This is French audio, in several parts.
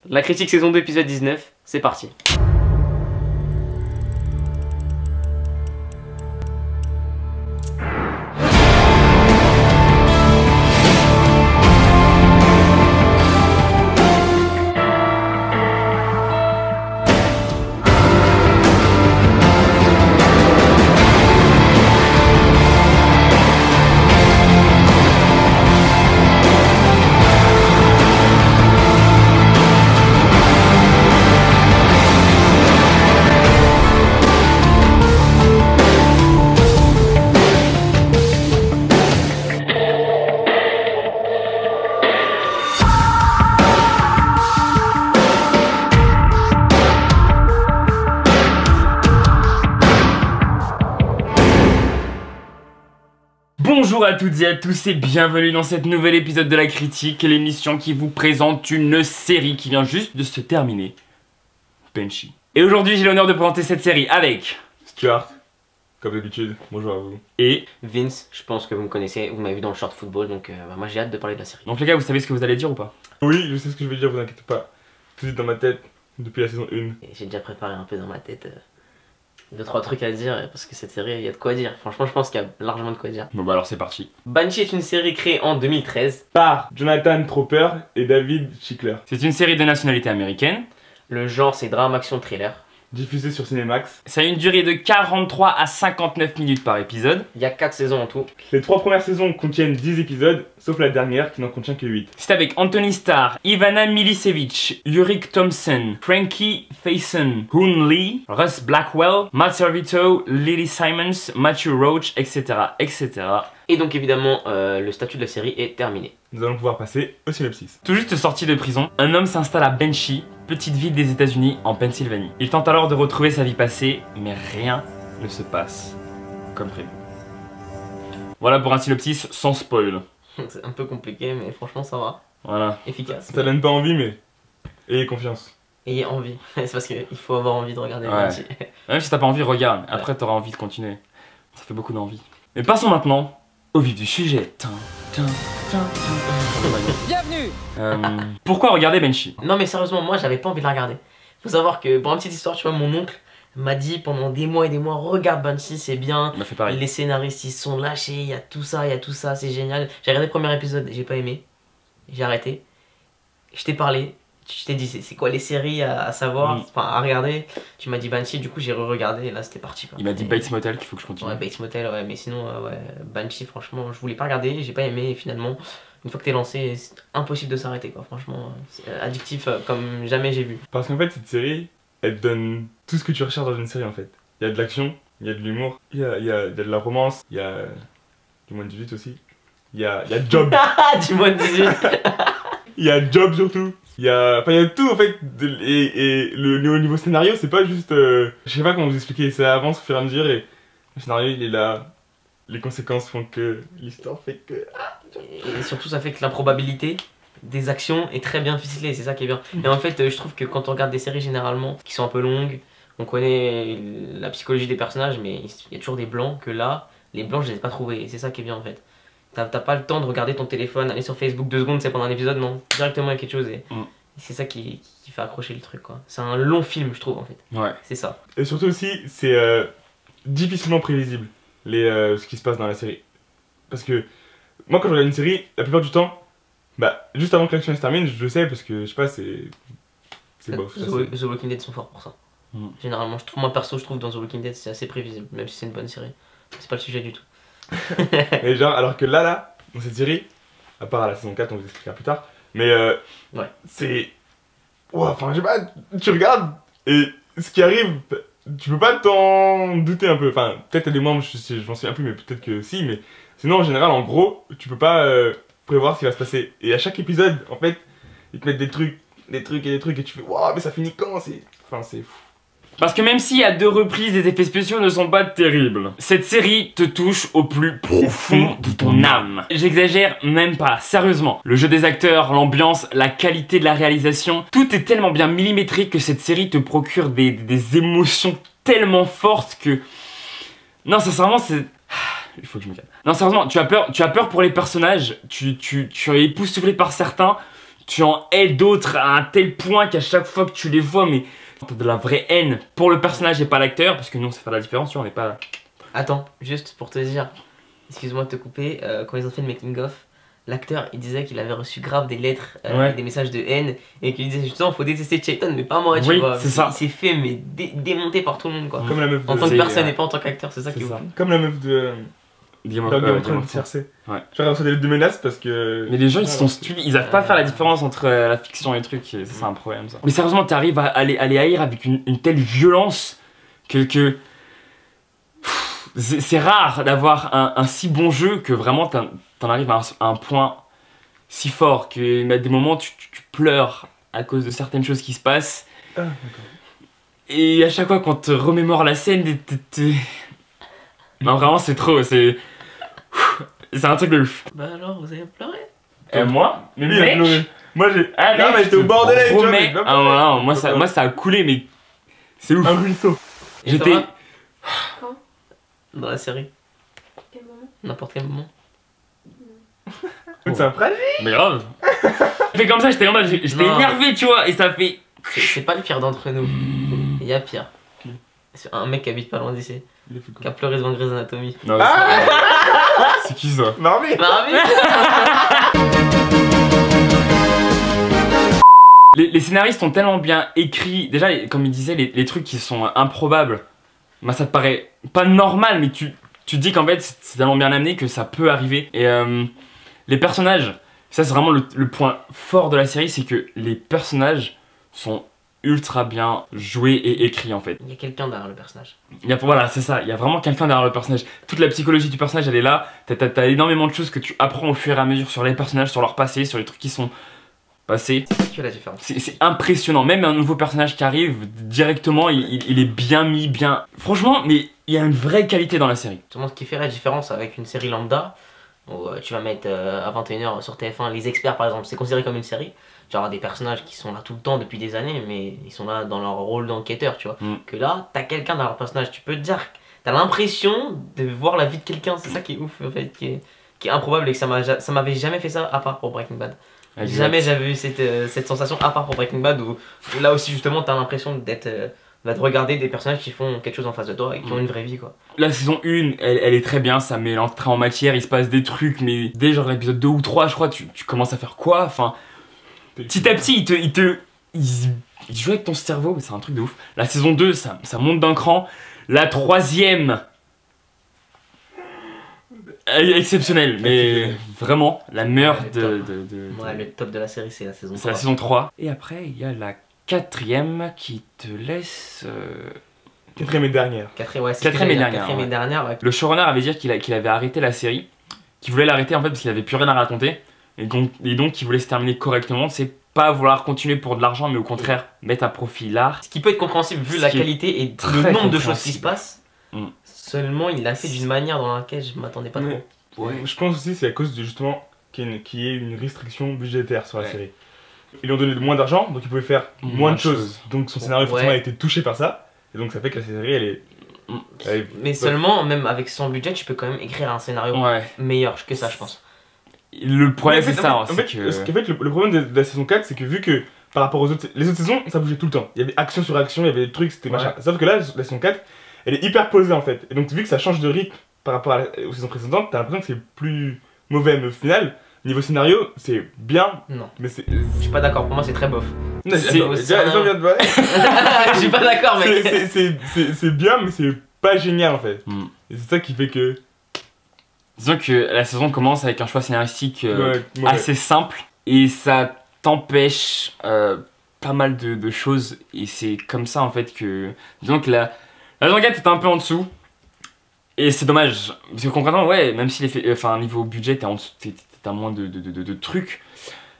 La critique saison 2 épisode 19, c'est parti. Bonjour à toutes et à tous et bienvenue dans cet nouvel épisode de La Critique, l'émission qui vous présente une série qui vient juste de se terminer, Banshee. Et aujourd'hui j'ai l'honneur de présenter cette série avec Stuart, comme d'habitude, bonjour à vous. Et Vince, je pense que vous me connaissez, vous m'avez vu dans le short football, donc moi j'ai hâte de parler de la série. donc les gars, vous savez ce que vous allez dire ou pas? Oui, je sais ce que je vais dire, vous inquiétez pas. Tout est dans ma tête depuis la saison 1. Et j'ai déjà préparé un peu dans ma tête 2-3 trucs à dire, parce que cette série, il y a de quoi dire. Franchement, je pense qu'il y a largement de quoi dire. Bon bah alors c'est parti. Banshee est une série créée en 2013. Par Jonathan Tropper et David Schickler. C'est une série de nationalité américaine. Le genre, c'est drame, action, thriller. Diffusé sur Cinemax. Ça a une durée de 43 à 59 minutes par épisode. Il y a 4 saisons en tout. Les 3 premières saisons contiennent 10 épisodes, sauf la dernière qui n'en contient que 8. C'est avec Anthony Starr, Ivana Milicevic, Ulrich Thompson, Frankie Faison, Hoon Lee, Russ Blackwell, Matt Servito, Lily Simons, Matthew Roach, etc. etc. Et donc évidemment, le statut de la série est terminé. Nous allons pouvoir passer au synopsis. Tout juste sorti de prison, un homme s'installe à Banshee, petite ville des États-Unis en Pennsylvanie. Il tente alors de retrouver sa vie passée, mais rien ne se passe comme prévu. Voilà pour un synopsis sans spoil. C'est un peu compliqué, mais franchement, ça va. Voilà. Efficace. Ça donne pas envie, mais ayez confiance. Ayez envie. C'est parce qu'il faut avoir envie de regarder Ouais. Banshee. Même si t'as pas envie, regarde. Après, t'auras envie de continuer. Ça fait beaucoup d'envie. Mais passons maintenant au vif du sujet. Bienvenue. Pourquoi regarder Banshee? Non mais sérieusement, moi j'avais pas envie de la regarder. Faut savoir que, pour une petite histoire, tu vois, mon oncle m'a dit pendant des mois et des mois, regarde Banshee, c'est bien. Il m'a fait pareil. Les scénaristes ils sont lâchés, il y a tout ça, c'est génial. J'ai regardé le premier épisode, j'ai pas aimé. J'ai arrêté. Je t'ai parlé, je t'ai dit c'est quoi les séries à savoir, enfin à regarder. Tu m'as dit Banshee, du coup j'ai re-regardé et là c'était parti quoi. Il m'a dit Et- Bates Motel qu'il faut que je continue. Ouais, Bates Motel, ouais, mais sinon, ouais, Banshee, franchement, je voulais pas regarder, j'ai pas aimé, et finalement, une fois que t'es lancé, c'est impossible de s'arrêter, quoi, franchement, c'est addictif comme jamais j'ai vu. Parce qu'en fait, cette série, elle donne tout ce que tu recherches dans une série en fait. Il y a de l'action, il y a de l'humour, il y a de la romance, il y a du moins de 18 aussi. Il y a Job. Du moins de 18. Il y a Job surtout. Il y a tout en fait. Et au niveau scénario, c'est pas juste. Je sais pas comment vous expliquer, ça avance au fur et à mesure et le scénario il est là. Les conséquences font que l'histoire fait que. Et surtout, ça fait que l'improbabilité des actions est très bien ficelée, c'est ça qui est bien. Et en fait, je trouve que quand on regarde des séries généralement qui sont un peu longues, on connaît la psychologie des personnages, mais il y a toujours des blancs que là, les blancs, je les ai pas trouvés, et c'est ça qui est bien en fait. T'as pas le temps de regarder ton téléphone, aller sur Facebook 2 secondes, c'est pendant un épisode, non. Directement il y a quelque chose et c'est ça qui fait accrocher le truc quoi. C'est un long film, je trouve en fait. Ouais. C'est ça. Et surtout aussi, c'est difficilement prévisible ce qui se passe dans la série. Parce que moi, quand je regarde une série, la plupart du temps, bah, juste avant que l'action se termine, je le sais parce que je sais pas, c'est bof. ça, c'est- The Walking Dead sont forts pour ça. Mm. Généralement, moi perso, je trouve dans The Walking Dead c'est assez prévisible, même si c'est une bonne série. C'est pas le sujet du tout. Et genre, alors que là, dans cette série, à part à la saison 4, on vous expliquera plus tard, mais Ouais. c'est. Ouah, enfin, je sais pas, tu regardes et ce qui arrive, tu peux pas t'en douter un peu. Enfin, peut-être à des moments, je m'en souviens plus, mais peut-être que si, mais sinon, en général, en gros, tu peux pas prévoir ce qui va se passer. Et à chaque épisode, en fait, ils te mettent des trucs, et tu fais, waouh, mais ça finit quand? Enfin, c'est fou. Parce que même si à 2 reprises les effets spéciaux ne sont pas terribles, cette série te touche au plus profond de ton âme. J'exagère même pas, sérieusement. Le jeu des acteurs, l'ambiance, la qualité de la réalisation, tout est tellement bien millimétré que cette série te procure des émotions tellement fortes que... Non, sincèrement, c'est... Il faut que je me calme. Non, sérieusement, tu as peur pour les personnages, tu es époustouflé par certains, tu en hais d'autres à un tel point qu'à chaque fois que tu les vois, mais t'as de la vraie haine pour le personnage et pas l'acteur, parce que nous on sait faire la différence, tu vois, on n'est pas... Attends, juste pour te dire, excuse-moi de te couper, quand ils ont fait le making of, l'acteur il disait qu'il avait reçu grave des lettres, des messages de haine, et qu'il disait justement faut détester Chayton mais pas moi, tu vois. C'est ça. Il s'est fait mais démonter par tout le monde quoi. Comme la meuf de... En tant que personne et pas en tant qu'acteur, c'est ça qui est ouf. Comme la meuf de... Game Game of of Thrones, Thrones. CRC. Ouais. Tu vois, reçoit des lettres de menaces parce que... Mais les gens ils sont stupides, ils savent pas faire la différence entre la fiction et le truc, et ça c'est un problème ça. Mais sérieusement, t'arrives à les haïr avec une telle violence que... C'est rare d'avoir un si bon jeu que vraiment t'en arrives à un point si fort que à des moments tu pleures à cause de certaines choses qui se passent. Ah, d'accord. Et à chaque fois quand te remémore la scène, non vraiment c'est trop, c'est un truc de ouf. Bah alors, vous avez pleuré? Et moi, mais Lui, il a mec, pleuré. Moi j'ai... ah, Non mec, mais j'étais au bord de la... promets, ah non, moi ça a coulé mais c'est ouf. Un ruisseau. Et J'étais... toi Quand? Dans la série, Quel moment? n'importe quel moment. C'est un fragile. Mais grave. Je fais comme ça, j'étais en mode, j'étais Non. énervé tu vois, et ça fait... C'est pas le pire d'entre nous. Il y a pire. Qui? C'est un mec qui habite pas loin d'ici, Il a fait qui quoi? a pleuré devant Grey's Anatomy. Non, c'est qui ça? Marvin. Les scénaristes ont tellement bien écrit, déjà comme il disait, les trucs qui sont improbables, bah, ça te paraît pas normal, mais tu te dis qu'en fait c'est tellement bien amené que ça peut arriver. Et les personnages, ça c'est vraiment le point fort de la série, c'est que les personnages sont ultra bien joués et écrits en fait. Il y a quelqu'un derrière le personnage. Voilà, c'est ça, il y a vraiment quelqu'un derrière le personnage. Toute la psychologie du personnage elle est là, t'as énormément de choses que tu apprends au fur et à mesure sur les personnages, sur leur passé, sur les trucs qui sont passés. C'est ça qui fait la différence. C'est impressionnant, même un nouveau personnage qui arrive, directement il est bien mis, bien... Franchement, mais il y a une vraie qualité dans la série. Tout le monde qui fait la différence avec une série lambda, où tu vas mettre à 21h sur TF1 Les Experts par exemple, c'est considéré comme une série. Genre des personnages qui sont là tout le temps depuis des années, mais ils sont là dans leur rôle d'enquêteur, tu vois. Que là, t'as quelqu'un dans leur personnage, tu peux te dire, t'as l'impression de voir la vie de quelqu'un, c'est ça qui est ouf en fait, qui est improbable et que ça m'avait jamais fait ça à part pour Breaking Bad. Exact. Jamais j'avais eu cette sensation à part pour Breaking Bad où là aussi justement t'as l'impression d'être de regarder des personnages qui font quelque chose en face de toi et qui ont une vraie vie quoi. La saison 1, elle est très bien, ça met l'entrée en matière, il se passe des trucs, mais dès genre l'épisode 2 ou 3 je crois, tu commences à faire quoi? Enfin, petit à petit il joue avec ton cerveau, mais c'est un truc de ouf. La saison 2, ça monte d'un cran. La 3ème, elle est exceptionnelle, mais vraiment la meilleure Ouais, le top de la série c'est la saison 3. C'est la saison 3. Et après, il y a la 4ème qui te laisse... 4ème et dernière. Quatrième et dernière. Ouais. Le showrunner avait dit qu'il avait arrêté la série, qu'il voulait l'arrêter en fait parce qu'il avait plus rien à raconter, et donc il voulait se terminer correctement, c'est pas vouloir continuer pour de l'argent, mais au contraire mettre à profit l'art. Ce qui peut être compréhensible vu la qualité et le nombre de choses qui se passent. Seulement il l'a fait d'une manière dans laquelle je m'attendais pas trop. Ouais. Je pense aussi c'est à cause de justement qu'il y ait une restriction budgétaire sur la série. Ils lui ont donné moins d'argent, donc il pouvait faire moins de choses. Donc son scénario forcément a été touché par ça. Et donc ça fait que la série elle est... Mais seulement, même avec son budget, tu peux quand même écrire un scénario meilleur que ça je pense. Le problème c'est ça. En fait, le problème de la saison 4 c'est que vu que par rapport aux autres... Les autres saisons ça bougeait tout le temps. Il y avait action sur action, il y avait des trucs, c'était machin. Sauf que là, la saison 4, elle est hyper posée en fait. Et donc vu que ça change de rythme par rapport aux saisons précédentes, t'as l'impression que c'est plus mauvais. Mais au final, niveau scénario, c'est bien. Non. Mais c'est... Je suis pas d'accord, pour moi c'est très bof. Je suis pas d'accord mec. C'est bien mais c'est pas génial en fait. Et c'est ça qui fait que... Disons que la saison commence avec un choix scénaristique assez simple et ça t'empêche pas mal de choses et c'est comme ça en fait que... Disons que la saison 4 est un peu en dessous et c'est dommage parce que concrètement même si niveau budget t'as moins de trucs,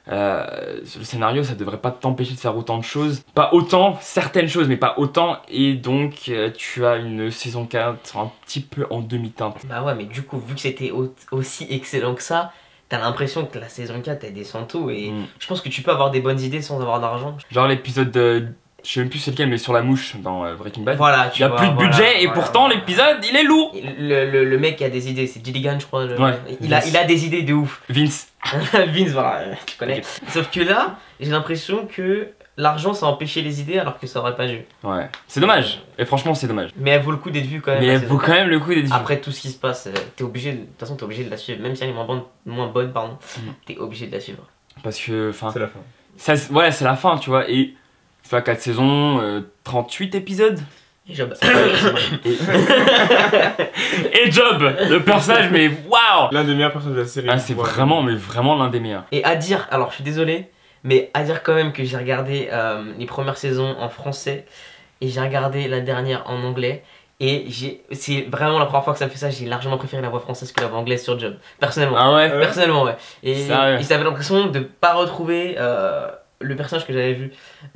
le scénario ça devrait pas t'empêcher de faire autant de choses, pas autant, certaines choses mais pas autant, et donc tu as une saison 4 un petit peu en demi-teinte. Bah ouais mais du coup vu que c'était aussi excellent que ça, t'as l'impression que la saison 4 elle descend tout et je pense que tu peux avoir des bonnes idées sans avoir d'argent. Genre l'épisode je sais même plus c'est lequel, mais sur la mouche dans Breaking Bad. Voilà, Il y a plus de budget et pourtant l'épisode il est lourd. Le mec qui a des idées, c'est Gilligan, je crois. Ouais, il a des idées de ouf. Vince. Vince, voilà, tu connais. Sauf que là, j'ai l'impression que l'argent ça a empêché les idées alors que ça aurait pas dû. Ouais, c'est dommage. Et franchement, c'est dommage. Mais elle vaut le coup d'être vue quand même. Mais elle vaut quand même le coup d'être vue. Après tout ce qui se passe, t'es obligé, de toute façon, t'es obligé de la suivre. Même si elle est moins bonne, pardon, t'es obligé de la suivre. Parce que, enfin. C'est la fin. Ouais, c'est la fin, tu vois. Et ça fait 4 saisons, 38 épisodes. Et Job. Et Job, le personnage, mais waouh! L'un des meilleurs personnages de la série. Ah, c'est vraiment, mais vraiment l'un des meilleurs. Et à dire, alors je suis désolé, mais à dire quand même que j'ai regardé les premières saisons en français et j'ai regardé la dernière en anglais. Et c'est vraiment la première fois que ça me fait ça, j'ai largement préféré la voix française que la voix anglaise sur Job. Personnellement. Ah ouais? Personnellement, ouais. Et Sérieux? j'avais l'impression de pas retrouver le personnage que j'avais vu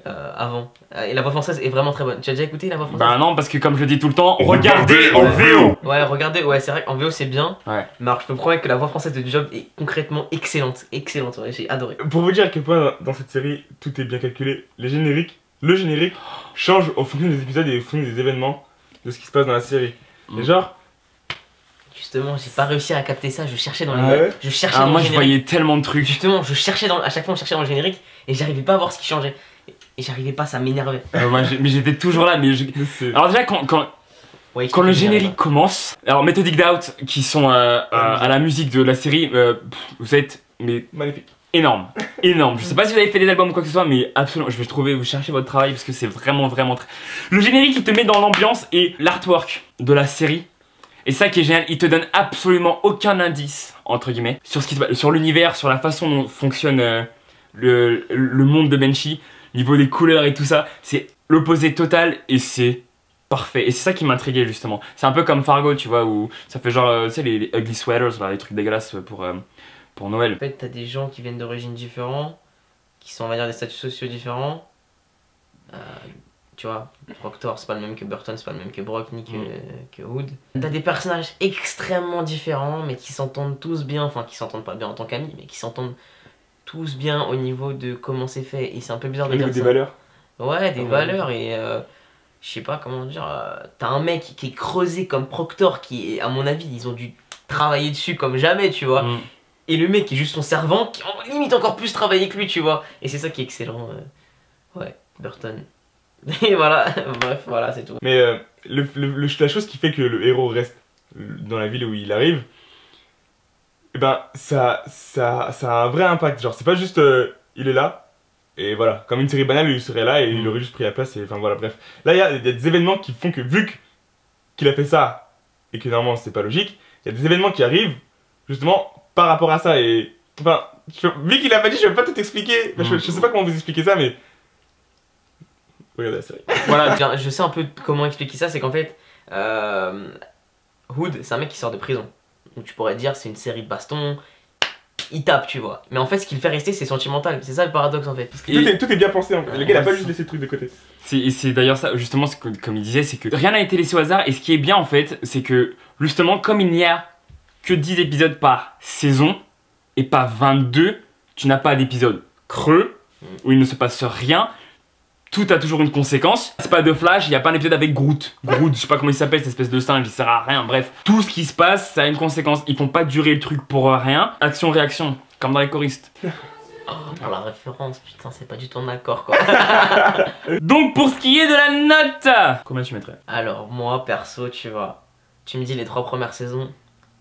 avant. Et la voix française est vraiment très bonne. Tu as déjà écouté la voix française? Bah non, parce que comme je le dis tout le temps, regardez en VO! Ouais, regardez, ouais, c'est vrai qu'en VO c'est bien. Ouais. Mais alors je peux promettre que la voix française de Job est concrètement excellente. Excellente, ouais, j'ai adoré. Pour vous dire à quel point dans cette série tout est bien calculé, le générique change au fonction des épisodes et au fonction des événements de ce qui se passe dans la série. Et genre, Justement, j'ai pas réussi à capter ça, je cherchais dans les ouais. je cherchais Ah, dans moi le je générique. voyais tellement de trucs. Justement, à chaque fois on cherchait dans le générique et j'arrivais pas à voir ce qui changeait. Et j'arrivais pas, ça m'énervait. Mais j'étais toujours là, mais c'est- Alors déjà, Ouais, quand le générique commence, alors Methodic Doubt, qui sont à la musique de la série, vous êtes mais magnifique. énorme, énorme. Je sais pas si vous avez fait des albums ou quoi que ce soit, mais absolument, je vais trouver, vous cherchez votre travail parce que c'est vraiment très... Le générique, il te met dans l'ambiance et l'artwork de la série. Et ça qui est génial, il te donne absolument aucun indice, entre guillemets, sur ce qui se passe, sur l'univers, sur la façon dont fonctionne le monde de Banshee, niveau des couleurs et tout ça. C'est l'opposé total et c'est parfait. Et c'est ça qui m'intriguait justement. C'est un peu comme Fargo, tu vois, où ça fait genre, tu sais, les ugly sweaters, là, les trucs dégueulasses pour Noël. En fait, t'as des gens qui viennent d'origines différentes, qui sont, on va dire, des statuts sociaux différents. Tu vois, Proctor c'est pas le même que Burton, c'est pas le même que Brock ni que Hood. T'as des personnages extrêmement différents mais qui s'entendent tous bien, enfin qui s'entendent pas bien en tant qu'amis, mais qui s'entendent tous bien au niveau de comment c'est fait. Et c'est un peu bizarre de Au niveau dire des ça. valeurs. Ouais, des Ouais. valeurs et je sais pas comment dire. T'as un mec qui est creusé comme Proctor qui, à mon avis, ils ont dû travailler dessus comme jamais, tu vois. Et le mec qui est juste son servant qui limite encore plus travailler que lui, tu vois. Et c'est ça qui est excellent. Ouais, Burton. Et voilà, bref, voilà, c'est tout. Mais la chose qui fait que le héros reste dans la ville où il arrive, et ben ça a un vrai impact. Genre, c'est pas juste il est là, et voilà. Comme une série banale, il serait là et il aurait juste pris la place, et enfin voilà, bref. Là, il y a des événements qui font que, qu'il a fait ça, et que normalement c'est pas logique, il y a des événements qui arrivent, justement, par rapport à ça, et. Enfin, vu qu'il a pas dit, je vais pas tout expliquer. Je sais pas comment vous expliquer ça, mais. Regardez la série. Voilà, je sais un peu comment expliquer ça, c'est qu'en fait, Hood, c'est un mec qui sort de prison. Donc tu pourrais dire, c'est une série de baston, il tape, tu vois. Mais en fait, ce qui le fait rester, c'est sentimental. C'est ça le paradoxe en fait. Parce que Tout est bien pensé, en fait. Le gars, il a pas juste laissé le truc de côté. C'est d'ailleurs ça, justement, comme il disait, c'est que rien n'a été laissé au hasard. Et ce qui est bien en fait, c'est que justement, comme il n'y a que 10 épisodes par saison et pas 22, tu n'as pas d'épisode creux où il ne se passe rien. Tout a toujours une conséquence. C'est pas de Flash, il n'y a pas un épisode avec Groot. Groot, je sais pas comment il s'appelle, cette espèce de singe, il sert à rien. Bref, tout ce qui se passe, ça a une conséquence. Ils font pas durer le truc pour rien. Action-réaction, comme dans les choristes. oh, pour la référence, putain, c'est pas du tout en accord quoi. Donc pour ce qui est de la note, combien tu mettrais? Alors, moi perso, tu vois, tu me dis les 3 premières saisons,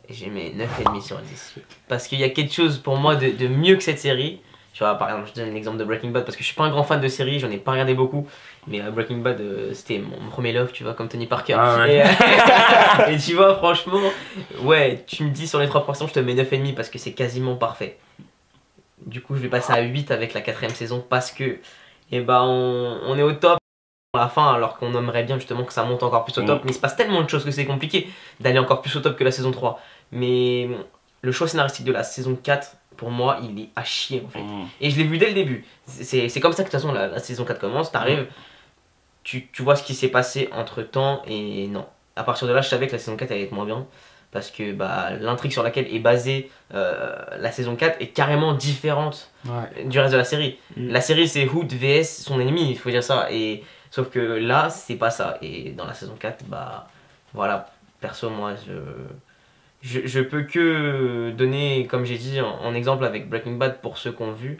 et j'ai mis 9,5 sur 10. Parce qu'il y a quelque chose pour moi de mieux que cette série. Tu vois, par exemple, je te donne l'exemple de Breaking Bad parce que je suis pas un grand fan de série, j'en ai pas regardé beaucoup. Mais Breaking Bad, c'était mon premier love, tu vois, comme Tony Parker. Ah ouais. Et tu vois, franchement, ouais, tu me dis sur les 3 premières saisons, je te mets 9,5 parce que c'est quasiment parfait. Du coup, je vais passer à 8 avec la 4ème saison parce que, eh ben, on est au top à la fin alors qu'on aimerait bien justement que ça monte encore plus au top. Mais il se passe tellement de choses que c'est compliqué d'aller encore plus au top que la saison 3. Mais le choix scénaristique de la saison 4, pour moi, il est à chier en fait. Et je l'ai vu dès le début. C'est comme ça que de toute façon la saison 4 commence. T'arrives, tu vois ce qui s'est passé entre temps et non. À partir de là, je savais que la saison 4 allait être moins bien. Parce que bah, l'intrigue sur laquelle est basée la saison 4 est carrément différente du reste de la série. La série, c'est Hood vs son ennemi, il faut dire ça. Et Sauf que là, c'est pas ça. Et dans la saison 4, bah voilà, perso, moi, je peux que donner, comme j'ai dit, en exemple avec Breaking Bad pour ceux qui ont vu.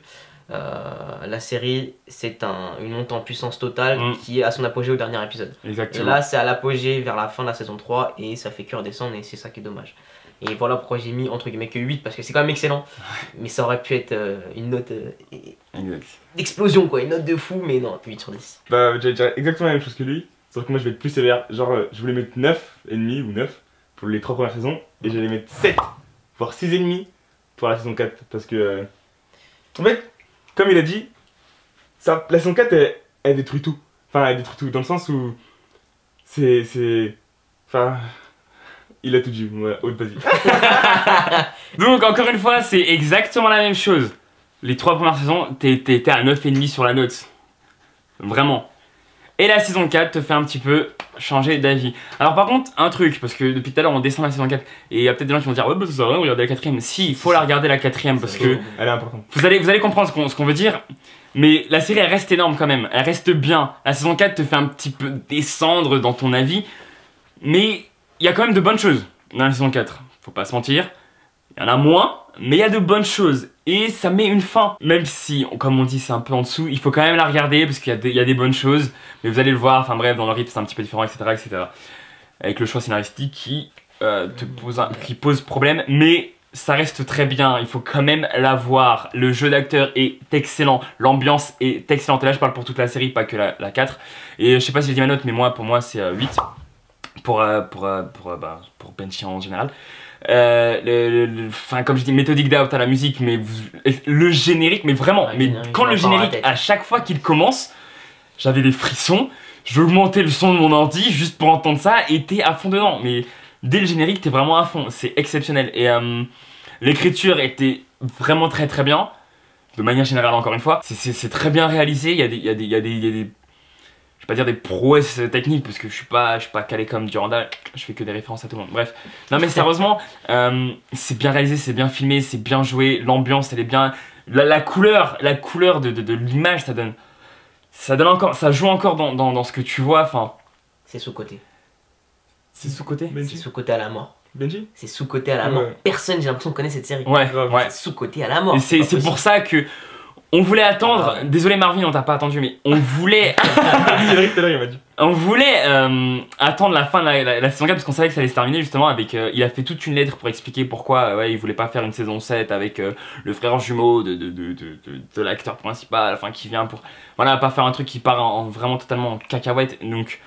La série, c'est une montée en puissance totale qui est à son apogée au dernier épisode. Exactement. Et là, c'est à l'apogée vers la fin de la saison 3 et ça fait que redescendre et c'est ça qui est dommage. Et voilà pourquoi j'ai mis entre guillemets que 8 parce que c'est quand même excellent. Mais ça aurait pu être une note d'explosion quoi, une note de fou, mais non, 8 sur 10. Bah, j'allais dire exactement la même chose que lui, sauf que moi je vais être plus sévère. Genre, je voulais mettre 9,5 ou 9 pour les 3 premières saisons et j'allais mettre 7, voire 6,5 pour la saison 4 parce que. En fait, comme il a dit, la saison 4 elle détruit tout. Enfin, elle détruit tout dans le sens où. Enfin. Il a tout dit, ouais, Aude, vas-y. Donc, encore une fois, c'est exactement la même chose. Les 3 premières saisons, t'es à 9,5 sur la note. Vraiment. Et la saison 4 te fait un petit peu changer d'avis. Alors par contre, un truc, parce que depuis tout à l'heure on descend la saison 4, et il y a peut-être des gens qui vont dire ouais bah ça va, regardez la 4ème. Si, il faut la regarder la 4ème, parce que elle est importante. Vous allez comprendre ce qu'on veut dire, mais la série elle reste énorme quand même, elle reste bien. La saison 4 te fait un petit peu descendre dans ton avis, mais il y a quand même de bonnes choses dans la saison 4, faut pas se mentir. Il y en a moins, mais il y a de bonnes choses. Et ça met une fin. Même si, comme on dit, c'est un peu en dessous, il faut quand même la regarder parce qu'il y a des bonnes choses. Mais vous allez le voir, enfin bref, dans le rythme c'est un petit peu différent, etc. etc. Avec le choix scénaristique qui pose problème. Mais ça reste très bien, il faut quand même la voir. Le jeu d'acteur est excellent, l'ambiance est excellente. Et là je parle pour toute la série, pas que la 4. Et je sais pas si j'ai dit ma note, mais pour moi c'est 8. Pour Banshee en général. Enfin comme je dis, méthodique doubt à la musique, mais le générique, mais vraiment, ouais, mais quand le générique, à chaque fois qu'il commence, j'avais des frissons, j'augmentais le son de mon ordi juste pour entendre ça et t'es à fond dedans. Mais dès le générique, t'es vraiment à fond, c'est exceptionnel. Et l'écriture était vraiment très très bien, de manière générale encore une fois. C'est très bien réalisé, il y a des je vais pas dire des prouesses techniques parce que je suis pas calé comme Durandal, je fais que des références à tout le monde. Bref, non mais sérieusement, c'est bien réalisé, c'est bien filmé, c'est bien joué, l'ambiance elle est bien, la couleur de l'image ça joue encore dans ce que tu vois, enfin. C'est sous-côté. C'est sous-côté. C'est sous-côté à la mort. Benji. C'est sous-côté à la mort. Personne, j'ai l'impression, connaît cette série. Ouais. C'est sous-côté à la mort. Et c'est pour ça que on voulait attendre, désolé Marvin, on t'a pas attendu, mais on voulait. C'est vrai que tout à l'heure il m'a dit. On voulait attendre la fin de la saison 4 parce qu'on savait que ça allait se terminer justement avec. Il a fait toute une lettre pour expliquer pourquoi il voulait pas faire une saison 7 avec le frère jumeau de l'acteur principal, enfin qui vient pour. Voilà, pas faire un truc qui part vraiment totalement en cacahuète. Donc.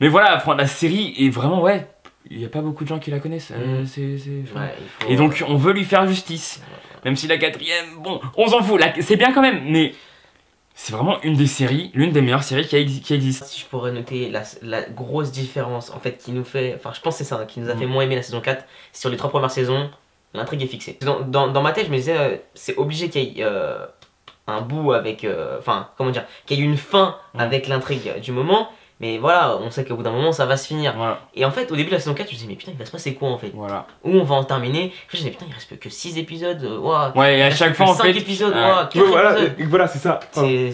Mais voilà, la série est vraiment, ouais. Il n'y a pas beaucoup de gens qui la connaissent. Et donc on veut lui faire justice. Même si la 4ème, bon, on s'en fout, c'est bien quand même, mais c'est vraiment une des meilleures séries qui existe. Si je pourrais noter la grosse différence, en fait, qui nous fait, enfin je pense que c'est ça, qui nous a fait moins aimer la saison 4, sur les 3 premières saisons, l'intrigue est fixée. Dans ma tête, je me disais, c'est obligé qu'il y ait un bout avec, enfin, comment dire, qu'il y ait une fin avec l'intrigue du moment. Mais voilà, on sait qu'au bout d'un moment ça va se finir. Voilà. Et en fait, au début de la saison 4, je me disais, mais putain, il va se passer quoi en fait? Voilà. Où on va en terminer? Après, je me disais, putain, il reste que 6 épisodes. Ouais, et à chaque fois, en fait. 5 épisodes, 4 voilà, c'est ça.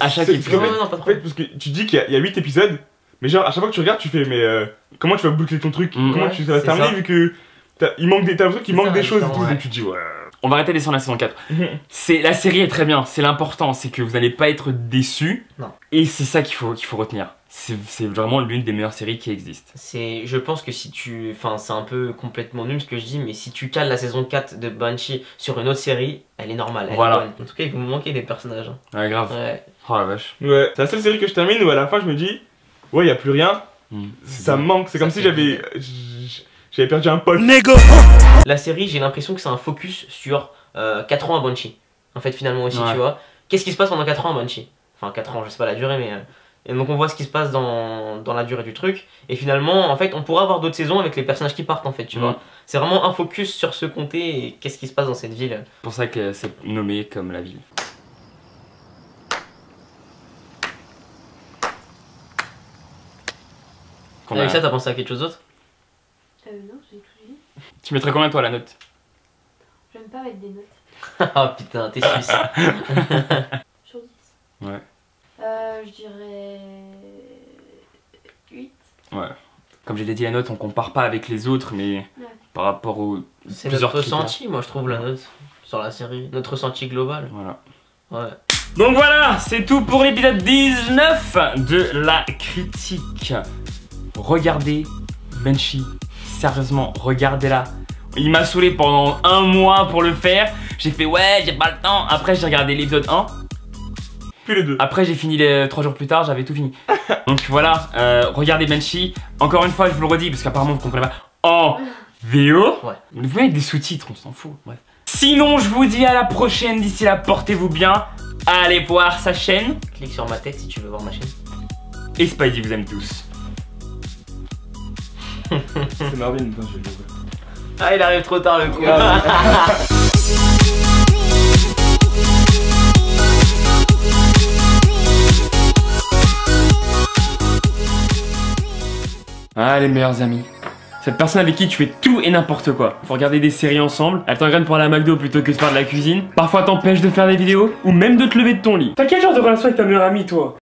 À chaque épisode. En fait, parce que tu dis qu'il y a 8 épisodes, mais genre, à chaque fois que tu regardes, tu fais, mais comment tu vas boucler ton truc? Comment ça va se terminer vu que t'as l'impression qu'il manque des choses et tout, donc tu te dis, ouais. On va arrêter de descendre la saison 4. La série est très bien, c'est l'important, c'est que vous n'allez pas être déçus. Non. Et c'est ça qu'il faut retenir. C'est vraiment l'une des meilleures séries qui existent. Je pense que si tu... Enfin, c'est un peu complètement nul ce que je dis, mais si tu cales la saison 4 de Banshee sur une autre série, elle est normale, elle est bonne. En tout cas, il vous manquer des personnages. Ouais, grave. Ouais. Oh la vache. Ouais, c'est la seule série que je termine où à la fin je me dis, ouais, il y a plus rien. Ça me manque, c'est comme si j'avais perdu un pote. Négo. La série, j'ai l'impression que c'est un focus sur 4 ans à Banshee. En fait, finalement aussi, tu vois. Qu'est-ce qui se passe pendant 4 ans à Banshee? Enfin, 4 ans, je sais pas la durée, mais... Et donc on voit ce qui se passe dans la durée du truc. Et finalement, en fait, on pourra avoir d'autres saisons avec les personnages qui partent, en fait, tu vois. C'est vraiment un focus sur ce comté et qu'est-ce qui se passe dans cette ville. C'est pour ça que c'est nommé comme la ville. Avec ça, t'as pensé à quelque chose d'autre? Non, j'ai tout dit. Tu mettrais combien toi la note? J'aime pas mettre des notes. Ah putain, t'es suisse. Sur 10. Ouais. Je dirais 8. Ouais. Comme j'ai dit la note, on compare pas avec les autres, mais par rapport aux C'est plusieurs notre critères. ressenti, moi je trouve, la note sur la série. Notre ressenti global. Voilà. Ouais. Donc voilà, c'est tout pour l'épisode 19 de la critique. Regardez Banshee, sérieusement, regardez-la. Il m'a saoulé pendant un mois pour le faire. J'ai fait ouais, j'ai pas le temps. Après j'ai regardé l'épisode 1. Puis les deux. Après j'ai fini 3 jours plus tard, j'avais tout fini. Donc voilà, regardez Banshee. Encore une fois, je vous le redis parce qu'apparemment vous comprenez pas. En VO. Ouais. Vous voyez avec des sous-titres, on s'en fout. Bref. Sinon, je vous dis à la prochaine. D'ici là, portez-vous bien. Allez voir sa chaîne. Clique sur ma tête si tu veux voir ma chaîne. Et Spidey vous aime tous. C'est Marvin, putain, je vais le voir. Ah, il arrive trop tard le coup. Ah, les meilleurs amis. Cette personne avec qui tu fais tout et n'importe quoi. Faut regarder des séries ensemble. Elle t'engraine pour aller à McDo plutôt que de faire de la cuisine. Parfois t'empêche de faire des vidéos ou même de te lever de ton lit. T'as quel genre de relation avec ta meilleure amie, toi?